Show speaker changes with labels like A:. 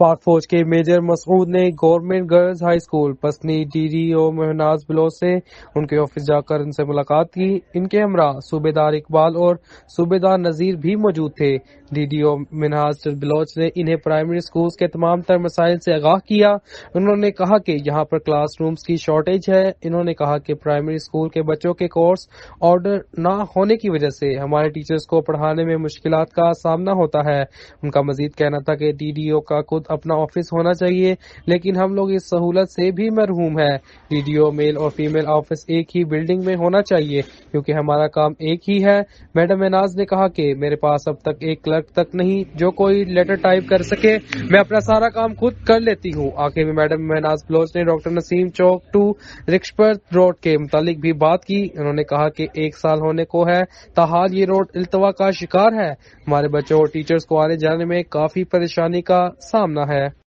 A: پاک فوج کے میجر مسعود نے government girls high school Pasni D D O Mahnaz Baloch سے ان کے آفس جا کر ان سے ملاقات کی۔ ان کے ہمراہ صوبے دار اقبال اور صوبے دار نذیر بھی موجود تھے۔ D D O Mahnaz Baloch نے انہیں پرائمری اسکولز کے تمام تر مسائل سے آگاہ کیا۔ انہوں نے کہا کہ یہاں پر کلاس رومز کی شارٹیج ہے۔ انہوں نے کہا کہ پرائمری اسکول کے بچوں کے کورس آرڈر نہ ہونے کی وجہ سے ہمارے ٹیچرز کو پڑھانے میں مشکلات کا سامنا ہوتا ہے۔ ان کا مزید کہنا تھا کہ ڈی ڈی او کا خود اپنا آفس ہونا چاہیے، لیکن ہم لوگ اس سہولت سے بھی محروم ہیں۔ ڈی ڈی او میل اور فیمیل آفس ایک ہی بلڈنگ میں ہونا چاہیے کیونکہ ہمارا کام ایک ہی ہے۔ میڈم مہناز نے کہا کہ میرے پاس اب تک ایک کلرک تک نہیں جو کوئی لیٹر ٹائپ کر سکے، میں اپنا سارا کام خود کر لیتی ہوں۔ آخر میں میڈم مہناز بلوچ نے ڈاکٹر نسیم چوک 2 رکشپت روڈ کے متعلق بھی بات کی۔ انہوں نے کہا کہ 1 سال ہونے کو ہے تاحال یہ روڈ التوا کا شکار ہے۔ ہمارے بچوں اور ٹیچرز کو آنے جانے میں کافی پریشانی کا سامنا ہے۔